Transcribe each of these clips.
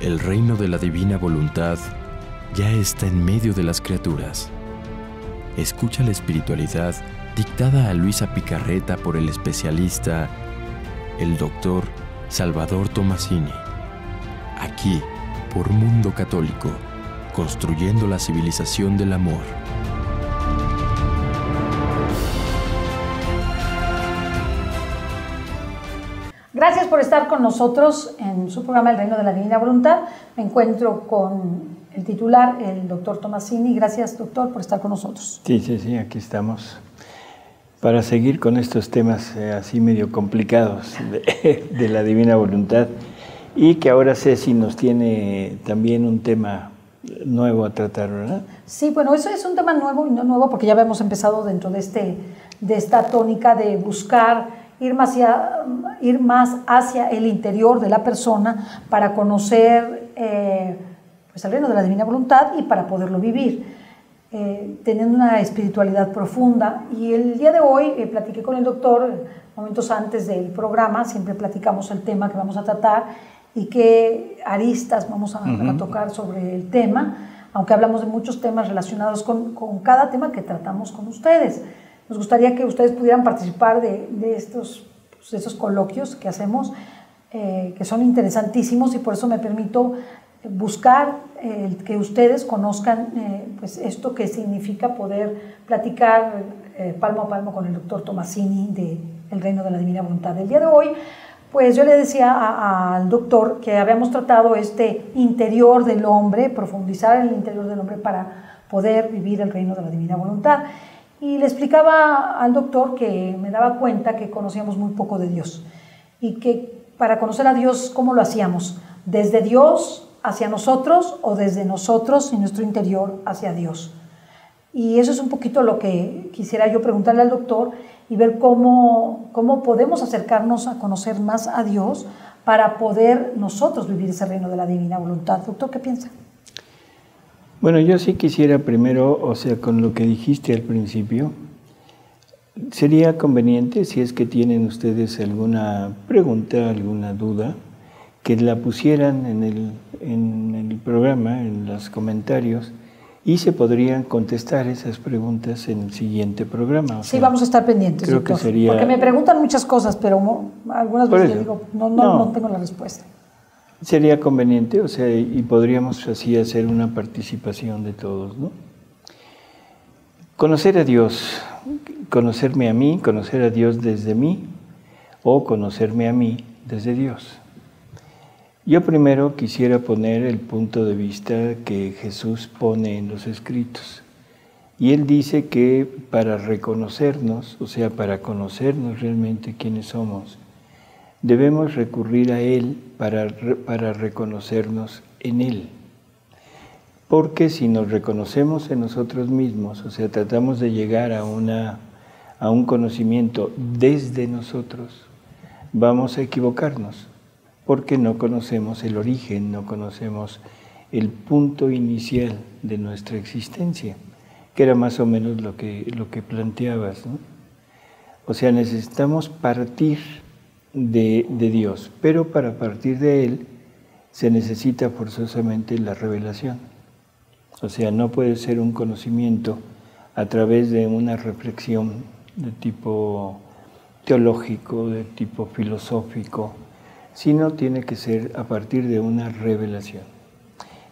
El reino de la divina voluntad ya está en medio de las criaturas. Escucha la espiritualidad dictada a Luisa Picarreta por el especialista, el doctor Salvador Tomasini. Aquí, por Mundo Católico, construyendo la civilización del amor. Gracias por estar con nosotros en su programa El Reino de la Divina Voluntad. Me encuentro con el titular, el doctor Tomasini. Gracias, doctor, por estar con nosotros. Sí, aquí estamos para seguir con estos temas así medio complicados de la Divina Voluntad, y que ahora Ceci nos tiene también un tema nuevo a tratar, ¿verdad? Sí, bueno, eso es un tema nuevo y no nuevo porque ya habíamos empezado dentro de esta tónica de buscar ir más hacia el interior de la persona para conocer pues el reino de la divina voluntad y para poderlo vivir, teniendo una espiritualidad profunda. Y el día de hoy platiqué con el doctor, momentos antes del programa, siempre platicamos el tema que vamos a tratar y qué aristas vamos a tocar sobre el tema, aunque hablamos de muchos temas relacionados con cada tema que tratamos con ustedes. Nos gustaría que ustedes pudieran participar de estos coloquios que hacemos, que son interesantísimos, y por eso me permito buscar que ustedes conozcan pues esto que significa poder platicar palmo a palmo con el doctor Tomasini de El Reino de la Divina Voluntad. El día de hoy, pues yo le decía al doctor que habíamos tratado este interior del hombre, profundizar en el interior del hombre para poder vivir el Reino de la Divina Voluntad. Y le explicaba al doctor que me daba cuenta que conocíamos muy poco de Dios y que para conocer a Dios, ¿cómo lo hacíamos? ¿Desde Dios hacia nosotros o desde nosotros y nuestro interior hacia Dios? Y eso es un poquito lo que quisiera yo preguntarle al doctor y ver cómo podemos acercarnos a conocer más a Dios para poder nosotros vivir ese reino de la divina voluntad. Doctor, ¿qué piensa? Bueno, yo sí quisiera primero, con lo que dijiste al principio, sería conveniente, si es que tienen ustedes alguna pregunta, alguna duda, que la pusieran en el programa, en los comentarios, y se podrían contestar esas preguntas en el siguiente programa. Sí, vamos a estar pendientes, creo doctor, que sería... porque me preguntan muchas cosas, pero algunas veces yo digo, no tengo la respuesta. Sería conveniente, y podríamos así hacer una participación de todos, ¿no? Conocer a Dios, conocerme a mí, conocer a Dios desde mí, o conocerme a mí desde Dios. Yo primero quisiera poner el punto de vista que Jesús pone en los escritos. Y Él dice que para reconocernos, para conocernos realmente quiénes somos, debemos recurrir a Él para reconocernos en Él. Porque si nos reconocemos en nosotros mismos, tratamos de llegar a un conocimiento desde nosotros, vamos a equivocarnos, porque no conocemos el origen, no conocemos el punto inicial de nuestra existencia, que era más o menos lo que planteabas, ¿no? Necesitamos partir de Dios, pero para partir de Él se necesita forzosamente la revelación. No puede ser un conocimiento a través de una reflexión de tipo teológico, de tipo filosófico, sino tiene que ser a partir de una revelación.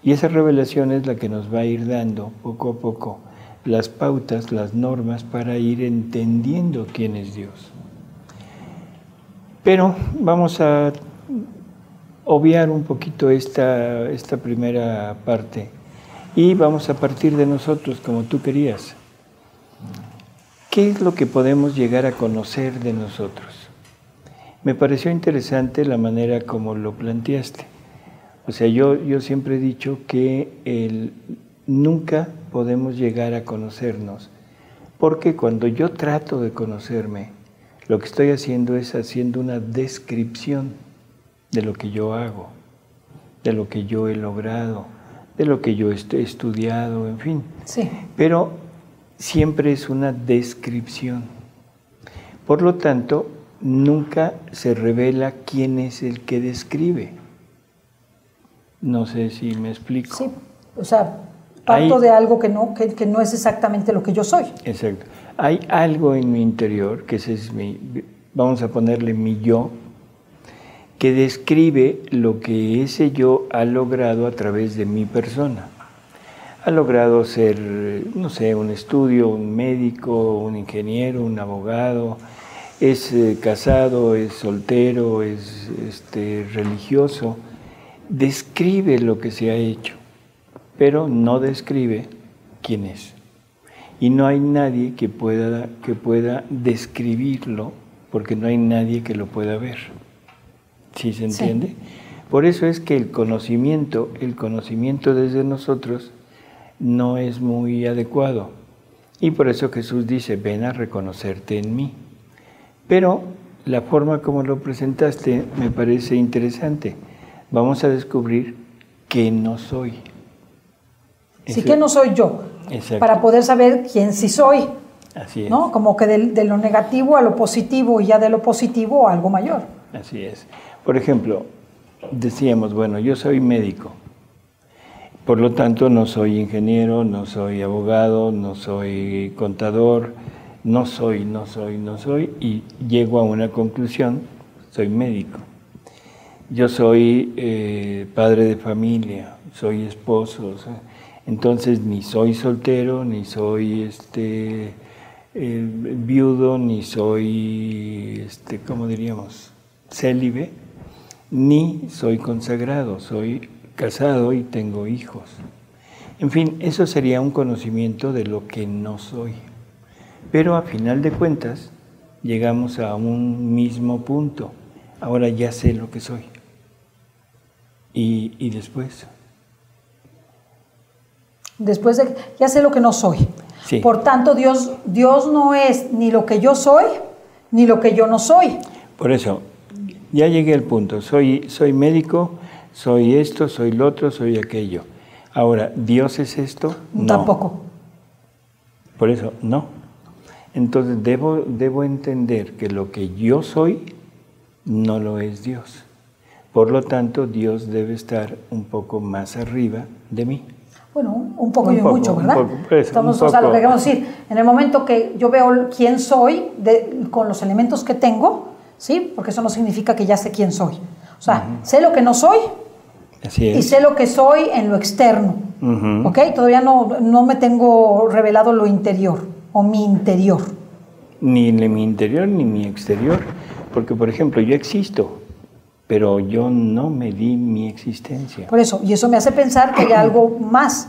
Y esa revelación es la que nos va a ir dando poco a poco las pautas, las normas para ir entendiendo quién es Dios. Pero vamos a obviar un poquito esta primera parte y vamos a partir de nosotros, como tú querías. ¿Qué es lo que podemos llegar a conocer de nosotros? Me pareció interesante la manera como lo planteaste. Yo siempre he dicho que nunca podemos llegar a conocernos, porque cuando yo trato de conocerme, lo que estoy haciendo es haciendo una descripción de lo que yo hago, de lo que yo he logrado, de lo que yo he estudiado, en fin. Sí. Pero siempre es una descripción. Por lo tanto, nunca se revela quién es el que describe. No sé si me explico. Sí, o sea, parto de algo que no es exactamente lo que yo soy. Exacto. Hay algo en mi interior, que ese es vamos a ponerle mi yo, que describe lo que ese yo ha logrado a través de mi persona. Ha logrado ser, no sé, un estudio, un médico, un ingeniero, un abogado, es casado, es soltero, es religioso. Describe lo que se ha hecho, pero no describe quién es. Y no hay nadie que pueda describirlo, porque no hay nadie que lo pueda ver. ¿Sí se entiende? Sí. Por eso es que el conocimiento desde nosotros no es muy adecuado. Y por eso Jesús dice, ven a reconocerte en mí. Pero la forma como lo presentaste me parece interesante. Vamos a descubrir que no soy. Sí, que no soy yo. Exacto. Para poder saber quién sí soy. Así es. ¿No? Como que de lo negativo a lo positivo y ya de lo positivo a algo mayor. Así es. Por ejemplo, decíamos, bueno, yo soy médico. Por lo tanto, no soy ingeniero, no soy abogado, no soy contador, no soy, y llego a una conclusión, soy médico. Yo soy padre de familia, soy esposo, entonces ni soy soltero, ni soy viudo, ni soy, ¿cómo diríamos?, célibe, ni soy consagrado, soy casado y tengo hijos. En fin, eso sería un conocimiento de lo que no soy. Pero a final de cuentas, llegamos a un mismo punto. Ahora ya sé lo que soy. ¿Y después? Después de ya sé lo que no soy. Sí. Por tanto, Dios no es ni lo que yo soy, ni lo que yo no soy. Por eso, ya llegué al punto. Soy médico, soy esto, soy lo otro, soy aquello. Ahora, ¿Dios es esto? No. Tampoco. Por eso, no. Entonces, debo entender que lo que yo soy no lo es Dios. Por lo tanto, Dios debe estar un poco más arriba de mí. Bueno, un poco y mucho, ¿verdad? O sea, lo que queremos decir, en el momento que yo veo quién soy, con los elementos que tengo, ¿sí? Porque eso no significa que ya sé quién soy. O sea, sé lo que no soy. Así es. Y sé lo que soy en lo externo. ¿Ok? Todavía no me tengo revelado lo interior o mi interior. Ni mi interior ni mi exterior. Porque, por ejemplo, yo existo, pero yo no me di mi existencia. Por eso, y eso me hace pensar que hay algo más.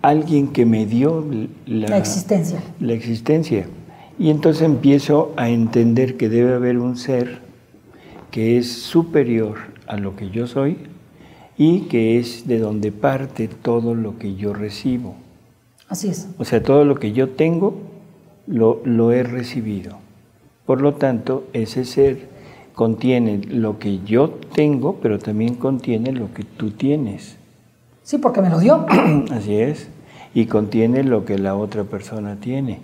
Alguien que me dio la existencia. La existencia. Y entonces empiezo a entender que debe haber un ser que es superior a lo que yo soy y que es de donde parte todo lo que yo recibo. Así es. O sea, todo lo que yo tengo lo he recibido. Por lo tanto, ese ser contiene lo que yo tengo, pero también contiene lo que tú tienes. Sí, porque me lo dio. Así es. Y contiene lo que la otra persona tiene.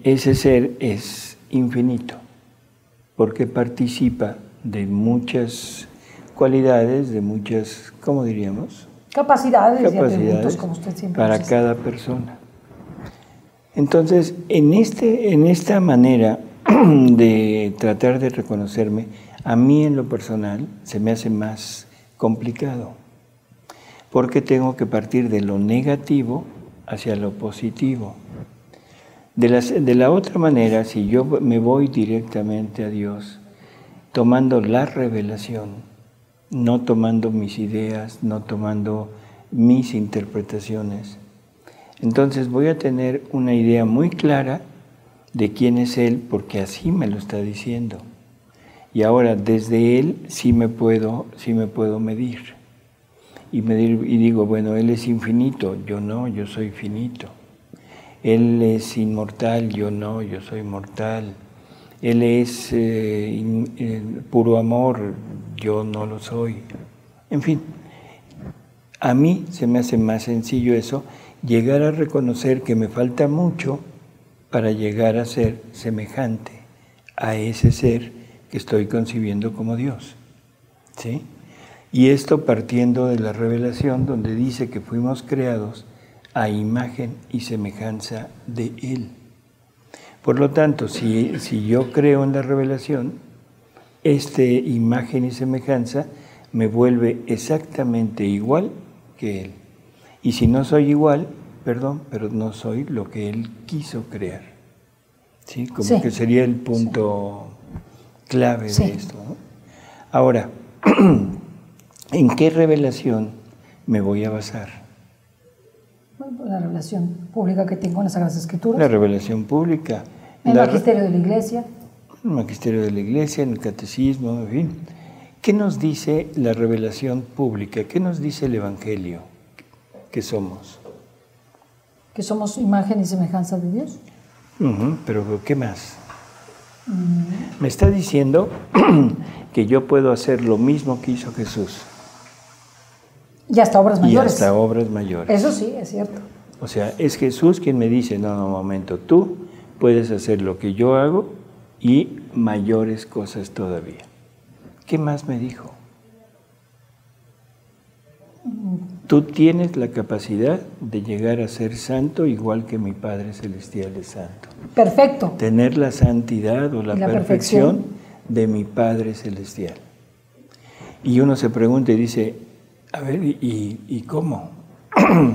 Ese ser es infinito, porque participa de muchas cualidades, de muchas, ¿cómo diríamos? Capacidades y atributos, como usted siempre para dice. Cada persona. Entonces, en esta manera de tratar de reconocerme, a mí en lo personal se me hace más complicado, porque tengo que partir de lo negativo hacia lo positivo. De la otra manera, si yo me voy directamente a Dios, tomando la revelación, no tomando mis ideas, no tomando mis interpretaciones, entonces voy a tener una idea muy clara de quién es Él, porque así me lo está diciendo. Y ahora desde Él sí me puedo medir. Y digo, bueno, Él es infinito, yo no, yo soy finito. Él es inmortal, yo no, yo soy mortal. Él es puro amor, yo no lo soy. En fin, a mí se me hace más sencillo eso, llegar a reconocer que me falta mucho para llegar a ser semejante a ese ser que estoy concibiendo como Dios. ¿Sí? Y esto partiendo de la revelación donde dice que fuimos creados a imagen y semejanza de Él. Por lo tanto, si yo creo en la revelación, esta imagen y semejanza me vuelve exactamente igual que Él. Y si no soy igual, perdón, pero no soy lo que Él quiso crear. ¿Sí? Como que sería el punto clave de esto, ¿no? Ahora, ¿en qué revelación me voy a basar? Bueno, la revelación pública que tengo en las Sagradas Escrituras. La revelación pública. El magisterio de la Iglesia. El magisterio de la Iglesia, en el catecismo, en fin. ¿Qué nos dice la revelación pública? ¿Qué nos dice el Evangelio? ¿Qué somos? Que somos imagen y semejanza de Dios. Pero ¿qué más? Me está diciendo que yo puedo hacer lo mismo que hizo Jesús. Y hasta obras mayores. Y hasta obras mayores. Eso sí, es cierto. O sea, es Jesús quien me dice, no, momento, tú puedes hacer lo que yo hago y mayores cosas todavía. ¿Qué más me dijo? Tú tienes la capacidad de llegar a ser santo igual que mi Padre Celestial es santo. Perfecto. Tener la santidad o la perfección de mi Padre Celestial. Y uno se pregunta y dice, a ver, ¿y cómo?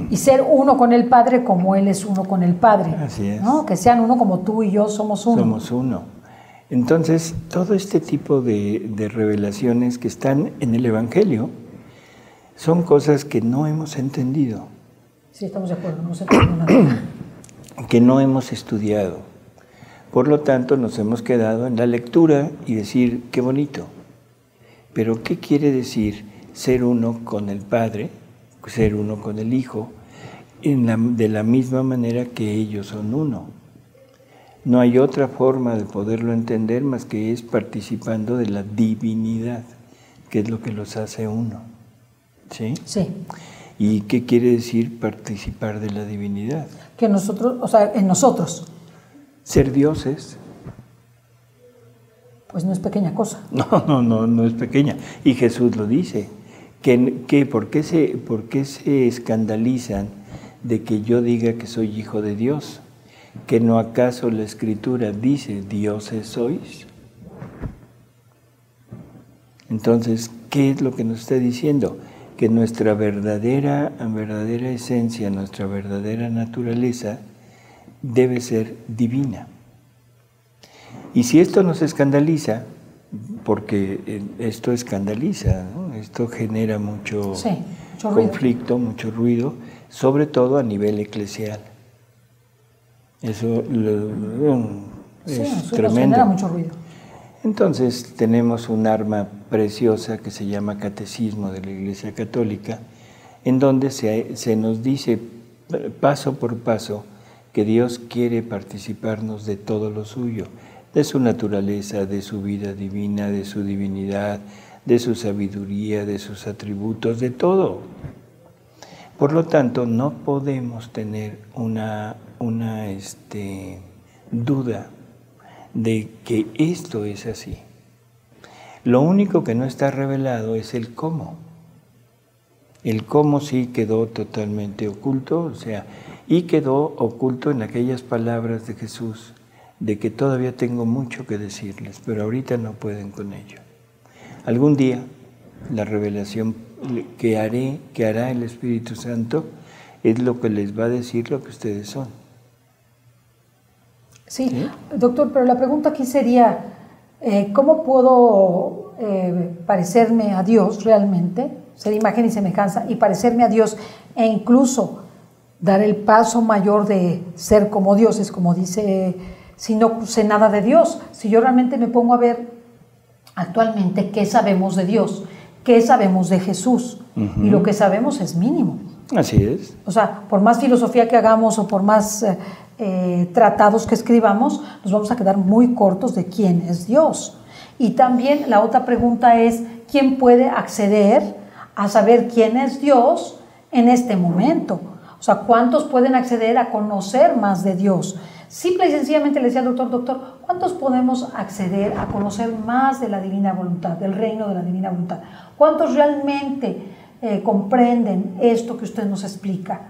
Y ser uno con el Padre como Él es uno con el Padre. Así es. ¿No? Que sean uno como tú y yo somos uno. Somos uno. Entonces, todo este tipo de revelaciones que están en el Evangelio son cosas que no hemos entendido. Sí, estamos de acuerdo, no hemos entendido nada. Que no hemos estudiado. Por lo tanto, nos hemos quedado en la lectura y decir, qué bonito. Pero, ¿qué quiere decir ser uno con el Padre, ser uno con el Hijo, de la misma manera que ellos son uno? No hay otra forma de poderlo entender más que es participando de la divinidad, que es lo que los hace uno. ¿Sí? Sí. ¿Y qué quiere decir participar de la divinidad? Que nosotros, o sea, en nosotros. Ser dioses. Pues no es pequeña cosa. No es pequeña. Y Jesús lo dice. ¿Por qué se escandalizan de que yo diga que soy hijo de Dios? ¿Que no acaso la Escritura dice, dioses sois? Entonces, ¿qué es lo que nos está diciendo? Que nuestra verdadera esencia, nuestra verdadera naturaleza debe ser divina. Y si esto nos escandaliza, porque esto escandaliza, ¿no? Esto genera mucho conflicto, mucho ruido, sobre todo a nivel eclesial. Eso es tremendo. Genera mucho ruido. Entonces tenemos un arma preciosa que se llama Catecismo de la Iglesia Católica, en donde se nos dice paso por paso que Dios quiere participarnos de todo lo suyo, de su naturaleza, de su vida divina, de su divinidad, de su sabiduría, de sus atributos, de todo. Por lo tanto, no podemos tener una duda de que esto es así. Lo único que no está revelado es el cómo. El cómo sí quedó totalmente oculto, o sea, y quedó oculto en aquellas palabras de Jesús, de que todavía tengo mucho que decirles, pero ahorita no pueden con ello. Algún día, la revelación que hará el Espíritu Santo es lo que les va a decir lo que ustedes son. Sí, doctor, pero la pregunta aquí sería, ¿cómo puedo parecerme a Dios realmente, ser imagen y semejanza, y parecerme a Dios, e incluso dar el paso mayor de ser como Dios? Es como dice, si no sé nada de Dios, si yo realmente me pongo a ver actualmente qué sabemos de Dios, qué sabemos de Jesús, y lo que sabemos es mínimo. Así es. O sea, por más filosofía que hagamos o por más tratados que escribamos, nos vamos a quedar muy cortos de quién es Dios. Y también la otra pregunta es, ¿quién puede acceder a saber quién es Dios en este momento? O sea, ¿cuántos pueden acceder a conocer más de Dios? Simple y sencillamente le decía al doctor, ¿cuántos podemos acceder a conocer más de la divina voluntad, del reino de la divina voluntad? ¿Cuántos realmente comprenden esto que usted nos explica?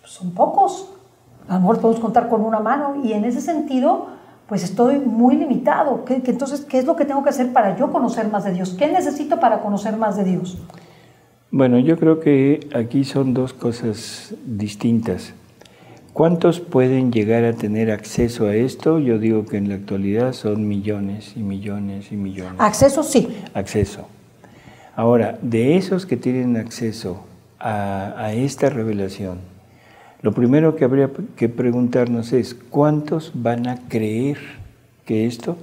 Son pocos. A lo mejor podemos contar con una mano, y en ese sentido, pues estoy muy limitado. Entonces, ¿qué es lo que tengo que hacer para yo conocer más de Dios? ¿Qué necesito para conocer más de Dios? Bueno, yo creo que aquí son dos cosas distintas. ¿Cuántos pueden llegar a tener acceso a esto? Yo digo que en la actualidad son millones y millones y millones. Acceso, sí. Acceso. Ahora, de esos que tienen acceso a esta revelación, lo primero que habría que preguntarnos es, ¿cuántos van a creer que esto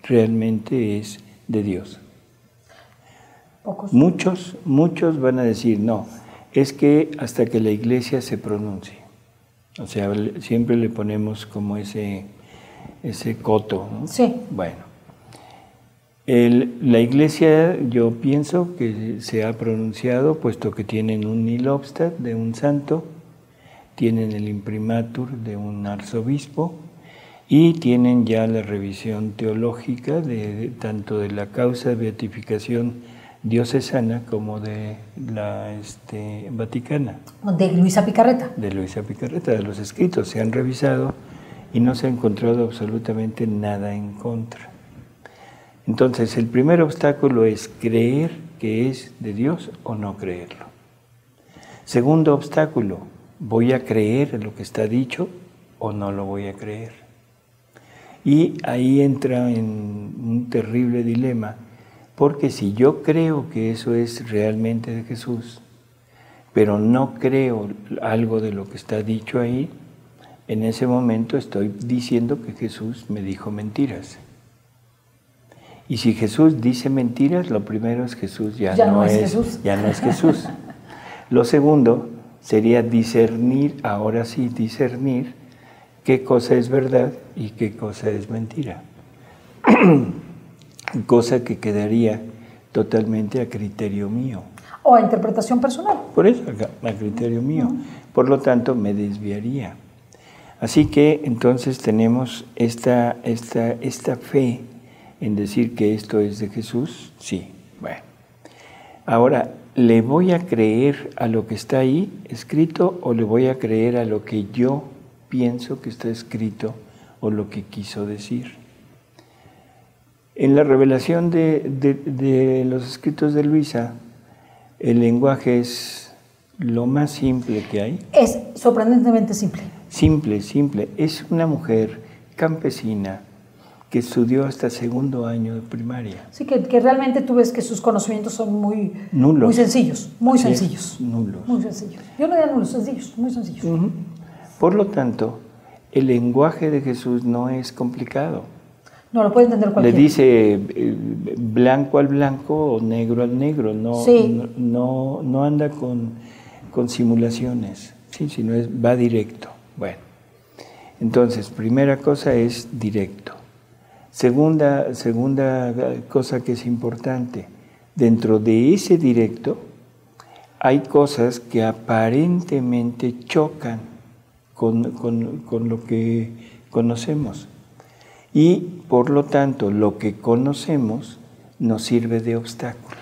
realmente es de Dios? Pocos. Muchos van a decir, no, es que hasta que la iglesia se pronuncie. O sea, siempre le ponemos como ese coto, ¿no? Sí. Bueno, la iglesia, yo pienso que se ha pronunciado, puesto que tienen un nil obstat de un santo, tienen el imprimatur de un arzobispo y tienen ya la revisión teológica tanto de la causa de beatificación diocesana como de la vaticana. De Luisa Picarreta. De Luisa Picarreta, de los escritos. Se han revisado y no se ha encontrado absolutamente nada en contra. Entonces, el primer obstáculo es creer que es de Dios o no creerlo. Segundo obstáculo, ¿voy a creer lo que está dicho o no lo voy a creer? Y ahí entra en un terrible dilema, porque si yo creo que eso es realmente de Jesús, pero no creo algo de lo que está dicho ahí, en ese momento estoy diciendo que Jesús me dijo mentiras. Y si Jesús dice mentiras, lo primero es Jesús ya no es Jesús. Ya no es Jesús. Lo segundo sería discernir, ahora sí, discernir qué cosa es verdad y qué cosa es mentira. Cosa que quedaría totalmente a criterio mío. O a interpretación personal. Por eso, a criterio mío. Por lo tanto, me desviaría. Así que entonces tenemos esta fe en decir que esto es de Jesús. Sí, bueno. Ahora, ¿le voy a creer a lo que está ahí escrito o le voy a creer a lo que yo pienso que está escrito o lo que quiso decir? En la revelación de los escritos de Luisa, el lenguaje es lo más simple que hay. Es sorprendentemente simple. Simple. Es una mujer campesina que estudió hasta segundo año de primaria. Sí, que realmente tú ves que sus conocimientos son muy nulos. Muy sencillos, muy sencillos. Nulos. Muy sencillos. Yo no diría nulos, sencillos, muy sencillos. Por lo tanto, el lenguaje de Jesús no es complicado. No, lo puede entender cualquiera. Le dice blanco al blanco o negro al negro. No, sí. no anda con simulaciones, ¿sí? Sino va directo. Bueno, entonces, primera cosa es directo. Segunda cosa que es importante, dentro de ese directo hay cosas que aparentemente chocan con lo que conocemos. Y por lo tanto, lo que conocemos nos sirve de obstáculo.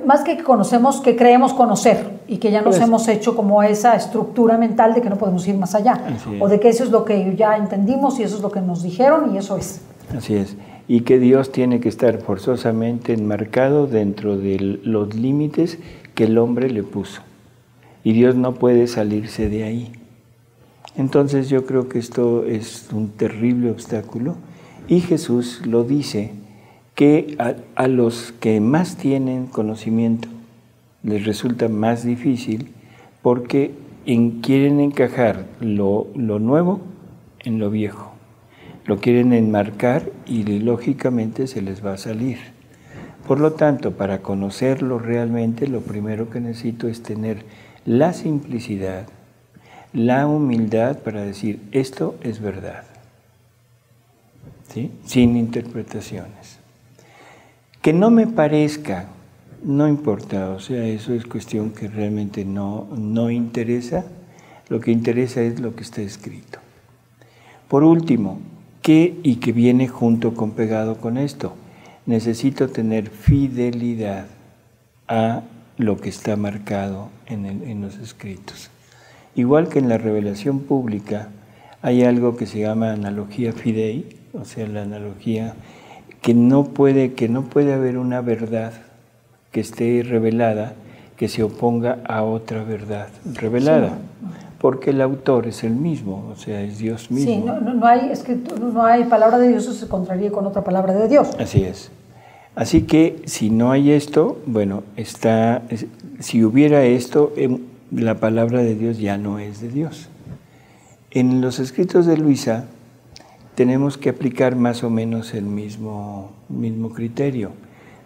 Más que conocemos, que creemos conocer y que ya nos hemos hecho como esa estructura mental de que no podemos ir más allá. O de que eso es lo que ya entendimos y eso es lo que nos dijeron y eso es. Así es. Y que Dios tiene que estar forzosamente enmarcado dentro de los límites que el hombre le puso. Y Dios no puede salirse de ahí. Entonces yo creo que esto es un terrible obstáculo y Jesús lo dice, que a los que más tienen conocimiento les resulta más difícil porque quieren encajar lo nuevo en lo viejo. Lo quieren enmarcar y lógicamente se les va a salir. Por lo tanto, para conocerlo realmente, lo primero que necesito es tener la simplicidad, la humildad para decir, esto es verdad, ¿sí? Sin interpretaciones. Que no me parezca, no importa, o sea, eso es cuestión que realmente no interesa. Lo que interesa es lo que está escrito. Por último, ¿qué y que viene junto con pegado con esto? Necesito tener fidelidad a lo que está marcado en los escritos. Igual que en la revelación pública, hay algo que se llama analogía fidei, o sea, la analogía que no puede haber una verdad que esté revelada que se oponga a otra verdad revelada, sí, porque el autor es el mismo, o sea, es Dios mismo. Sí, no hay palabra de Dios que se contraríe con otra palabra de Dios. Así es. Así que si no hay esto, bueno, si hubiera esto, la palabra de Dios ya no es de Dios. En los escritos de Luisa tenemos que aplicar más o menos el mismo criterio.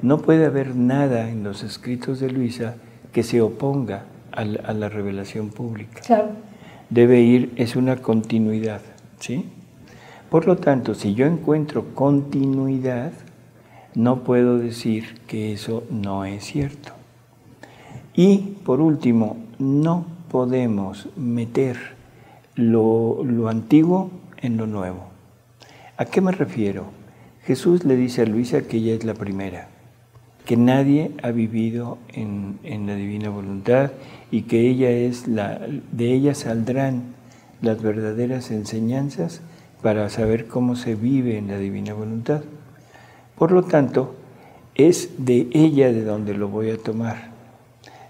No puede haber nada en los escritos de Luisa que se oponga a la revelación pública. Claro. Es una continuidad, ¿sí? Por lo tanto, si yo encuentro continuidad, no puedo decir que eso no es cierto. Y, por último, no podemos meter lo antiguo en lo nuevo. ¿A qué me refiero? Jesús le dice a Luisa que ella es la primera, que nadie ha vivido en la divina voluntad y que de ella saldrán las verdaderas enseñanzas para saber cómo se vive en la divina voluntad. Por lo tanto, es de ella de donde lo voy a tomar.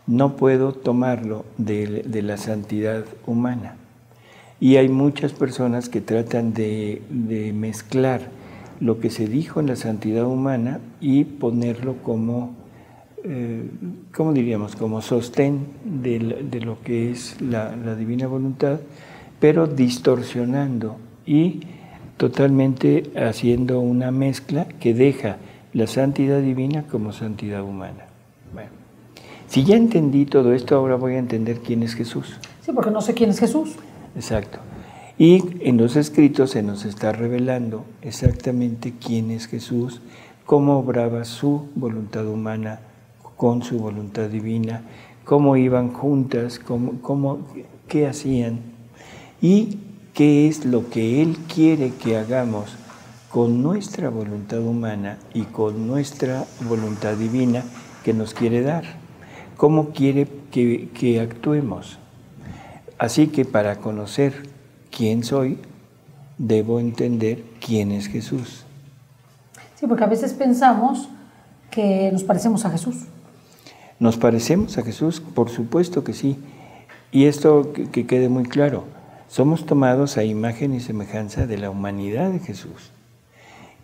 No puedo tomarlo de la santidad humana. Y hay muchas personas que tratan de mezclar lo que se dijo en la santidad humana y ponerlo como, ¿cómo diríamos?, como sostén de lo que es la divina voluntad, pero distorsionando y totalmente haciendo una mezcla que deja la santidad divina como santidad humana. Bueno, si ya entendí todo esto, ahora voy a entender quién es Jesús. Sí, porque no sé quién es Jesús. Exacto. Y en los escritos se nos está revelando exactamente quién es Jesús, cómo obraba su voluntad humana con su voluntad divina, cómo iban juntas, qué hacían y qué es lo que Él quiere que hagamos con nuestra voluntad humana y con nuestra voluntad divina que nos quiere dar, cómo quiere que actuemos. Así que para conocer quién soy, debo entender quién es Jesús. Sí, porque a veces pensamos que nos parecemos a Jesús. ¿Nos parecemos a Jesús? Por supuesto que sí. Y esto que quede muy claro, somos tomados a imagen y semejanza de la humanidad de Jesús.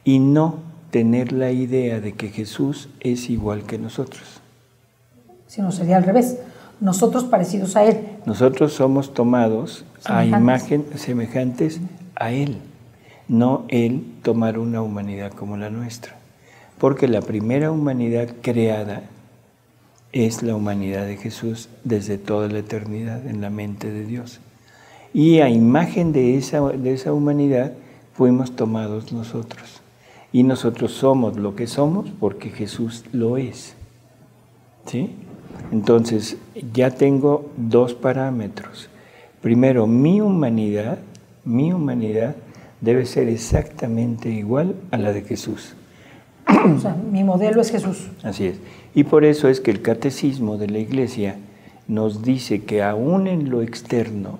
Y no tener la idea de que Jesús es igual que nosotros. Si no, sería al revés. Nosotros parecidos a Él. Nosotros somos tomados a imagen semejantes a Él, no Él tomar una humanidad como la nuestra. Porque la primera humanidad creada es la humanidad de Jesús desde toda la eternidad en la mente de Dios. Y a imagen de esa humanidad fuimos tomados nosotros. Y nosotros somos lo que somos porque Jesús lo es. ¿Sí? Entonces, ya tengo dos parámetros. Primero, mi humanidad debe ser exactamente igual a la de Jesús. O sea, mi modelo es Jesús. Así es. Y por eso es que el catecismo de la Iglesia nos dice que aún en lo externo,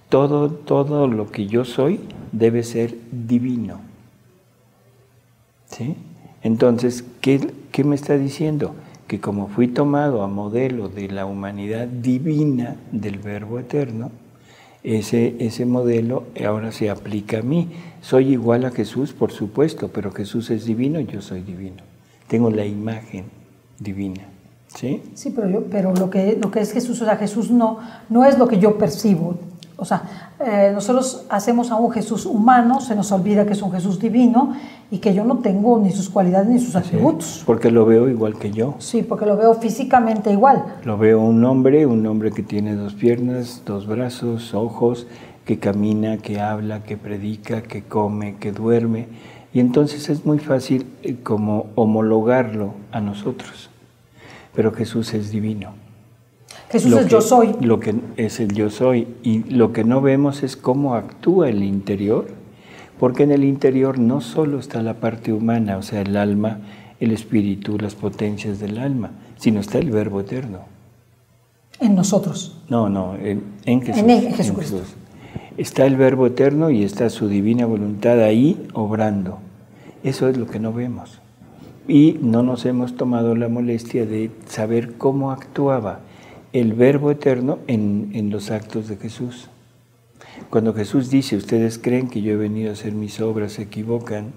todo lo que yo soy debe ser divino. ¿Sí? Entonces, ¿qué me está diciendo? Que como fui tomado a modelo de la humanidad divina del Verbo Eterno, ese modelo ahora se aplica a mí. Soy igual a Jesús, por supuesto, pero Jesús es divino y yo soy divino. Tengo la imagen divina. ¿Sí? Sí, pero lo que es Jesús, o sea, Jesús no es lo que yo percibo. O sea, nosotros hacemos a un Jesús humano, se nos olvida que es un Jesús divino y que yo no tengo ni sus cualidades ni sus atributos. Porque lo veo igual que yo. Sí, porque lo veo físicamente igual. Lo veo un hombre que tiene 2 piernas, 2 brazos, ojos, que camina, que habla, que predica, que come, que duerme. Y entonces es muy fácil como homologarlo a nosotros. Pero Jesús es divino. Jesús es yo soy. Lo que es el yo soy. Y lo que no vemos es cómo actúa el interior, porque en el interior no solo está la parte humana, o sea, el alma, el espíritu, las potencias del alma, sino está el Verbo eterno. En nosotros. No, en Jesús. En Jesucristo. Jesús. Está el Verbo eterno y está su divina voluntad ahí obrando. Eso es lo que no vemos. Y no nos hemos tomado la molestia de saber cómo actuaba el Verbo eterno en los actos de Jesús. Cuando Jesús dice, ustedes creen que yo he venido a hacer mis obras, se equivocan.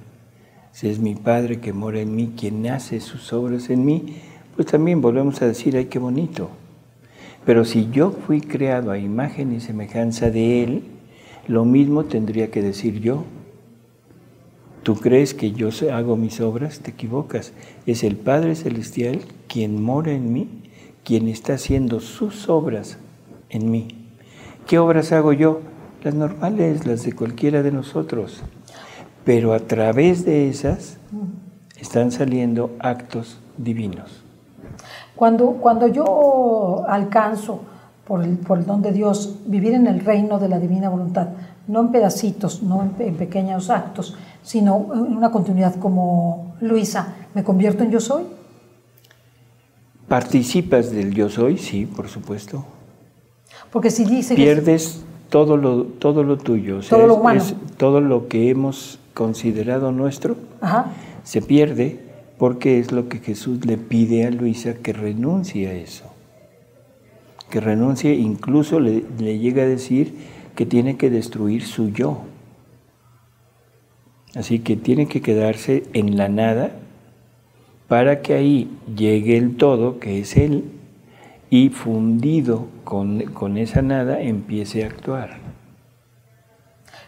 Si es mi Padre que mora en mí, quien hace sus obras en mí, pues también volvemos a decir, ¡ay, qué bonito! Pero si yo fui creado a imagen y semejanza de Él, lo mismo tendría que decir yo. ¿Tú crees que yo hago mis obras? Te equivocas. Es el Padre Celestial quien mora en mí, quien está haciendo sus obras en mí. ¿Qué obras hago yo? Las normales, las de cualquiera de nosotros. Pero a través de esas están saliendo actos divinos. Cuando yo alcanzo, por el don de Dios, vivir en el reino de la divina voluntad, no en pedacitos, no en pequeños actos, sino en una continuidad como Luisa, ¿me convierto en yo soy? ¿Participas del yo soy? Sí, por supuesto. Porque si dice pierdes todo lo tuyo, o sea, todo lo humano. Todo lo que hemos considerado nuestro, Ajá. se pierde porque es lo que Jesús le pide a Luisa, que renuncie a eso. Que renuncie, incluso le llega a decir que tiene que destruir su yo. Así que tiene que quedarse en la nada para que ahí llegue el todo, que es Él, y fundido con esa nada empiece a actuar.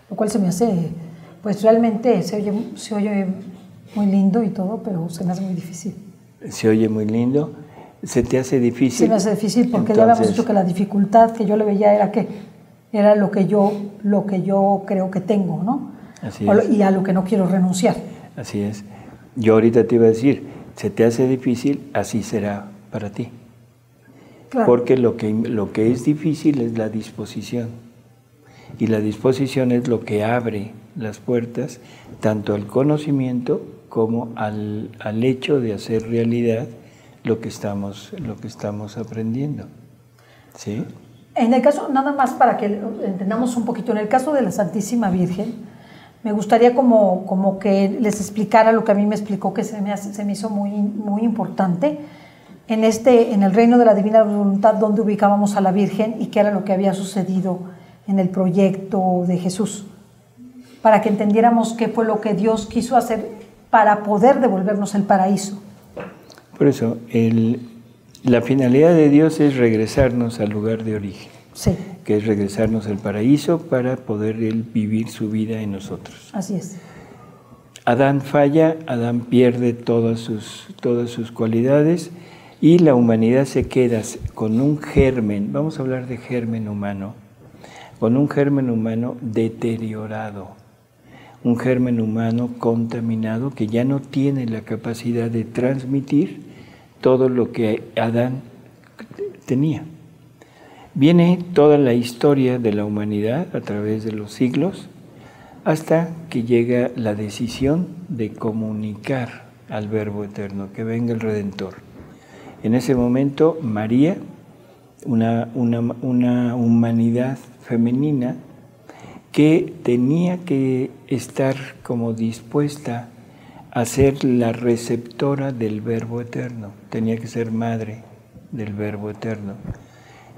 Lo cual se me hace, pues realmente se oye muy lindo y todo, pero se me hace muy difícil. Se oye muy lindo. ¿Se te hace difícil? Se me hace difícil porque ya habíamos dicho que la dificultad que yo le veía era lo que yo creo que tengo, ¿no? Así es. Y a lo que no quiero renunciar. Así es. Yo ahorita te iba a decir, se te hace difícil, así será para ti. Claro. Porque lo que es difícil es la disposición. Y la disposición es lo que abre las puertas tanto al conocimiento como al hecho de hacer realidad lo que estamos aprendiendo. ¿Sí? En el caso, nada más para que entendamos un poquito, en el caso de la Santísima Virgen, me gustaría como que les explicara lo que a mí me explicó, que se me hizo muy, muy importante, en el reino de la divina voluntad, donde ubicábamos a la Virgen y qué era lo que había sucedido en el proyecto de Jesús, para que entendiéramos qué fue lo que Dios quiso hacer para poder devolvernos el paraíso. Por eso, la finalidad de Dios es regresarnos al lugar de origen, sí, que es regresarnos al paraíso para poder Él vivir su vida en nosotros. Así es. Adán falla, Adán pierde todas sus cualidades y la humanidad se queda con un germen, vamos a hablar de germen humano, con un germen humano deteriorado, un germen humano contaminado que ya no tiene la capacidad de transmitir todo lo que Adán tenía. Viene toda la historia de la humanidad a través de los siglos hasta que llega la decisión de comunicar al Verbo eterno, que venga el Redentor. En ese momento María, una humanidad femenina que tenía que estar como dispuesta a ser la receptora del Verbo eterno, tenía que ser madre del Verbo eterno.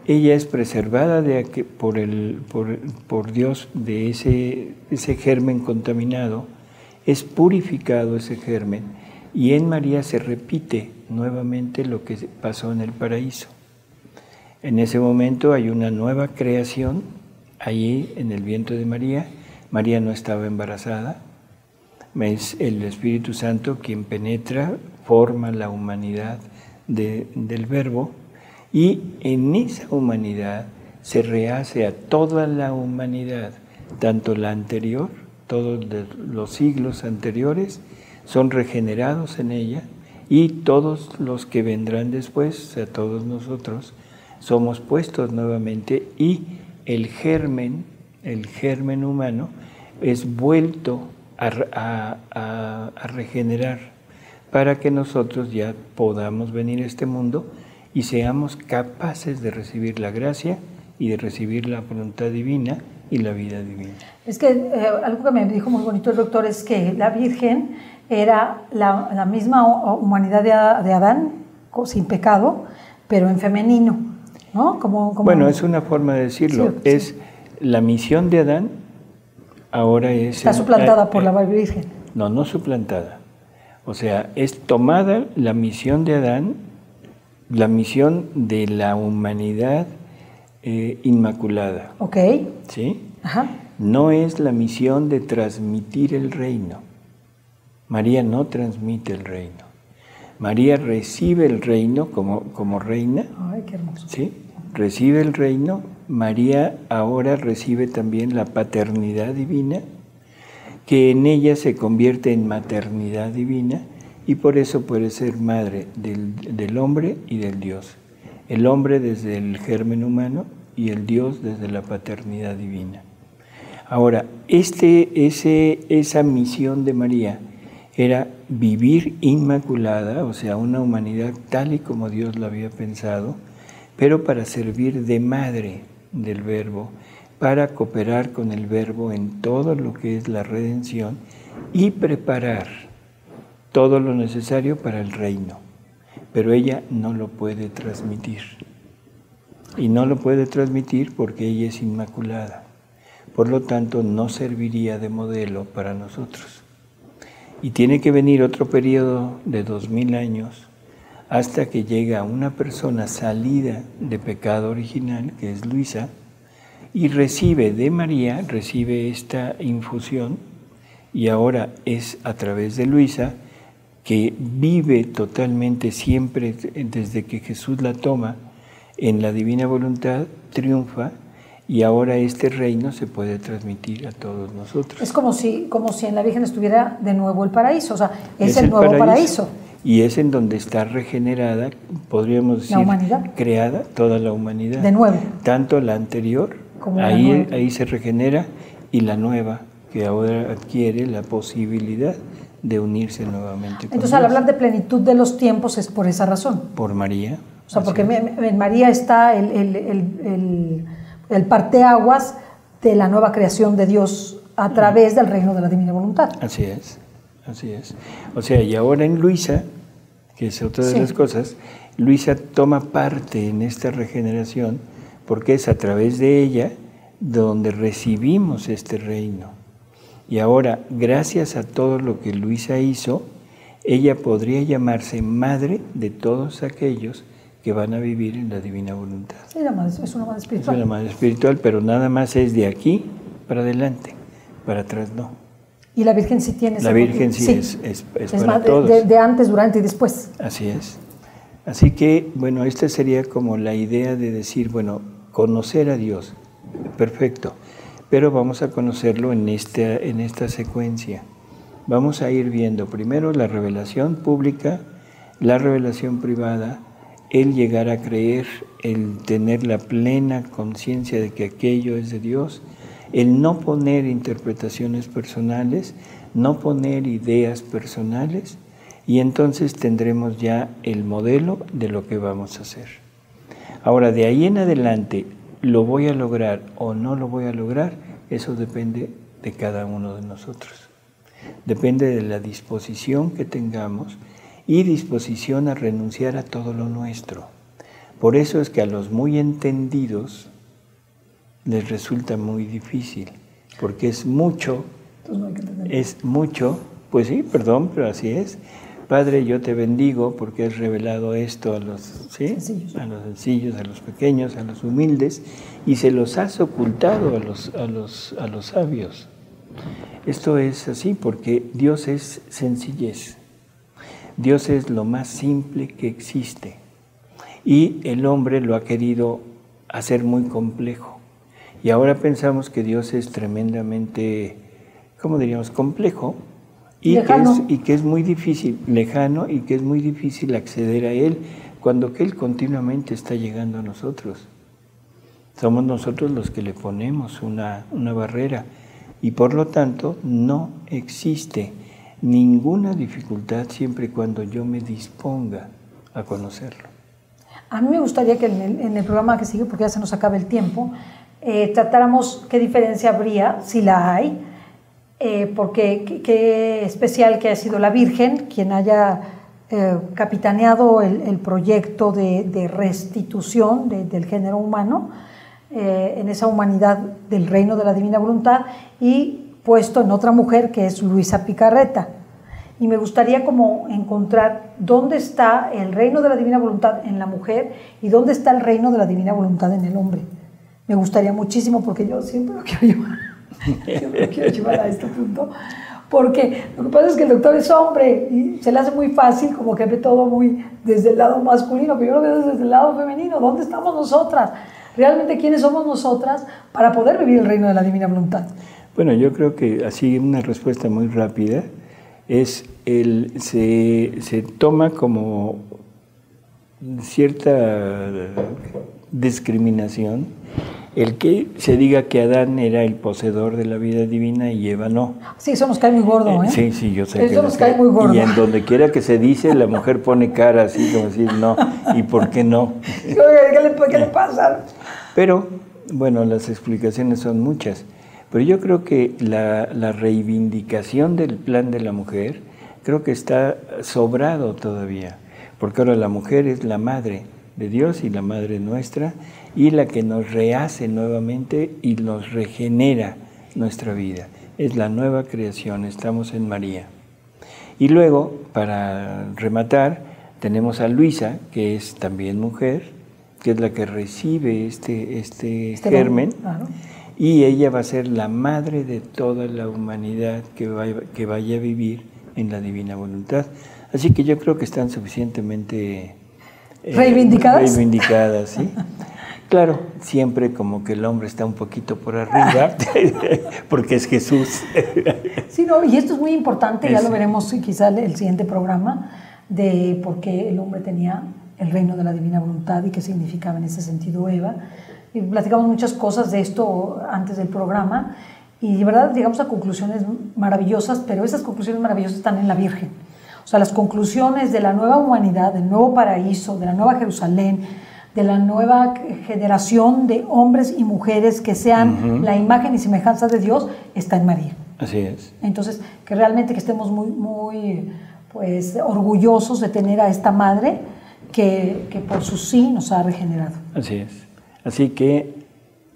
Ella es preservada por Dios de ese germen contaminado, es purificado ese germen, y en María se repite nuevamente lo que pasó en el paraíso. En ese momento hay una nueva creación, allí en el vientre de María. María no estaba embarazada, es el Espíritu Santo quien penetra, forma la humanidad del Verbo, y en esa humanidad se rehace a toda la humanidad, tanto la anterior, todos los siglos anteriores son regenerados en ella, y todos los que vendrán después, o sea, todos nosotros, somos puestos nuevamente y el germen humano es vuelto a regenerar para que nosotros ya podamos venir a este mundo y seamos capaces de recibir la gracia y de recibir la voluntad divina y la vida divina. Es que algo que me dijo muy bonito el doctor es que la Virgen era la misma humanidad de Adán, sin pecado, pero en femenino, ¿no? Bueno, es una forma de decirlo. Sí, es la misión de Adán, ahora es... Está suplantada por la Virgen. No suplantada. O sea, es tomada la misión de Adán, la misión de la humanidad inmaculada. Ok. ¿Sí? Ajá. No es la misión de transmitir el reino. María no transmite el reino. María recibe el reino como reina. Ay, qué hermoso. ¿Sí? Recibe el reino. María ahora recibe también la paternidad divina, que en ella se convierte en maternidad divina y por eso puede ser madre del hombre y del Dios. El hombre desde el germen humano y el Dios desde la paternidad divina. Ahora, esa misión de María era vivir inmaculada, o sea, una humanidad tal y como Dios la había pensado, pero para servir de madre del Verbo, para cooperar con el Verbo en todo lo que es la redención y preparar todo lo necesario para el reino. Pero ella no lo puede transmitir. Y no lo puede transmitir porque ella es inmaculada. Por lo tanto, no serviría de modelo para nosotros. Y tiene que venir otro periodo de 2000 años hasta que llega una persona salida de pecado original, que es Luisa, y recibe de María, recibe esta infusión, y ahora es a través de Luisa que vive totalmente siempre, desde que Jesús la toma en la divina voluntad, triunfa, y ahora este reino se puede transmitir a todos nosotros. Es como si en la Virgen estuviera de nuevo el paraíso, o sea, es el nuevo paraíso. Y es en donde está regenerada, podríamos decir, creada toda la humanidad. De nuevo. Tanto la anterior, como ahí se regenera, y la nueva, que ahora adquiere la posibilidad de unirse nuevamente con Entonces, Dios. Al hablar de plenitud de los tiempos es por esa razón. Por María. O sea, porque en María está el parteaguas de la nueva creación de Dios a través del reino de la divina voluntad. Así es. O sea, y ahora en Luisa, que es otra de las cosas, Luisa toma parte en esta regeneración porque es a través de ella donde recibimos este reino. Y ahora, gracias a todo lo que Luisa hizo, ella podría llamarse madre de todos aquellos que van a vivir en la divina voluntad. Sí, es una madre espiritual. Es una madre espiritual, pero nada más es de aquí para adelante, para atrás no. Y la Virgen sí tiene La Virgen sí es para todos. De antes, durante y después. Así es. Así que, bueno, esta sería como la idea de decir, bueno, conocer a Dios, perfecto, pero vamos a conocerlo en esta secuencia. Vamos a ir viendo primero la revelación pública, la revelación privada, el llegar a creer, el tener la plena conciencia de que aquello es de Dios, el no poner interpretaciones personales, no poner ideas personales, y entonces tendremos ya el modelo de lo que vamos a hacer. Ahora, de ahí en adelante, ¿lo voy a lograr o no lo voy a lograr? Eso depende de cada uno de nosotros. Depende de la disposición que tengamos y disposición a renunciar a todo lo nuestro. Por eso es que a los muy entendidos les resulta muy difícil, porque es mucho, pues sí, perdón, pero así es. Padre, yo te bendigo porque has revelado esto a los sencillos, a los pequeños, a los humildes, y se los has ocultado a los sabios. Esto es así porque Dios es sencillez. Dios es lo más simple que existe. Y el hombre lo ha querido hacer muy complejo. Y ahora pensamos que Dios es tremendamente, ¿cómo diríamos?, complejo. Y que es muy difícil, lejano, y que es muy difícil acceder a Él, cuando que Él continuamente está llegando a nosotros. Somos nosotros los que le ponemos una barrera y por lo tanto no existe ninguna dificultad siempre y cuando yo me disponga a conocerlo. A mí me gustaría que en el programa que sigue, porque ya se nos acaba el tiempo, tratáramos qué diferencia habría, si la hay, porque qué especial que haya sido la Virgen quien haya capitaneado el proyecto de restitución del género humano, en esa humanidad del reino de la divina voluntad, y puesto en otra mujer que es Luisa Picarreta. Y me gustaría como encontrar dónde está el reino de la divina voluntad en la mujer y dónde está el reino de la divina voluntad en el hombre. Me gustaría muchísimo, porque yo siempre lo quiero llevar a este punto, porque lo que pasa es que el doctor es hombre y se le hace muy fácil, como que ve todo muy desde el lado masculino, pero yo lo veo desde el lado femenino. ¿Dónde estamos nosotras? Realmente, ¿quiénes somos nosotras para poder vivir el reino de la divina voluntad? Bueno, yo creo que así una respuesta muy rápida es se toma como cierta discriminación el que se diga que Adán era el poseedor de la vida divina y Eva no. Sí, eso nos cae muy gordo, ¿eh? Sí, yo sé. Eso nos cae muy gordo. Y en donde quiera que se dice, la mujer pone cara así, como decir, no, ¿y por qué no? ¿Qué le pasa? Pero, bueno, las explicaciones son muchas. Pero yo creo que la reivindicación del plan de la mujer, creo que está sobrado todavía. Porque ahora la mujer es la madre de Dios y la madre nuestra, y la que nos rehace nuevamente y nos regenera nuestra vida. Es la nueva creación, estamos en María. Y luego, para rematar, tenemos a Luisa, que es también mujer, que es la que recibe este germen, claro. Y ella va a ser la madre de toda la humanidad que vaya a vivir en la divina voluntad. Así que yo creo que están suficientemente reivindicadas, ¿sí? Claro, siempre como que el hombre está un poquito por arriba, porque es Jesús. Sí, no, y esto es muy importante, ya lo veremos quizá el siguiente programa, de por qué el hombre tenía el reino de la divina voluntad y qué significaba en ese sentido Eva. Y platicamos muchas cosas de esto antes del programa y de verdad llegamos a conclusiones maravillosas, pero esas conclusiones maravillosas están en la Virgen. O sea, las conclusiones de la nueva humanidad, del nuevo paraíso, de la nueva Jerusalén, de la nueva generación de hombres y mujeres que sean la imagen y semejanza de Dios, está en María. Así es. Entonces, que realmente que estemos muy pues, orgullosos de tener a esta madre que por su sí nos ha regenerado. Así es. Así que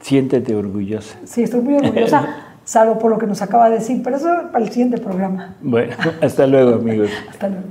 siéntete orgullosa. Sí, estoy muy orgullosa, salvo por lo que nos acaba de decir, pero eso para el siguiente programa. Bueno, hasta luego, amigos. Hasta luego.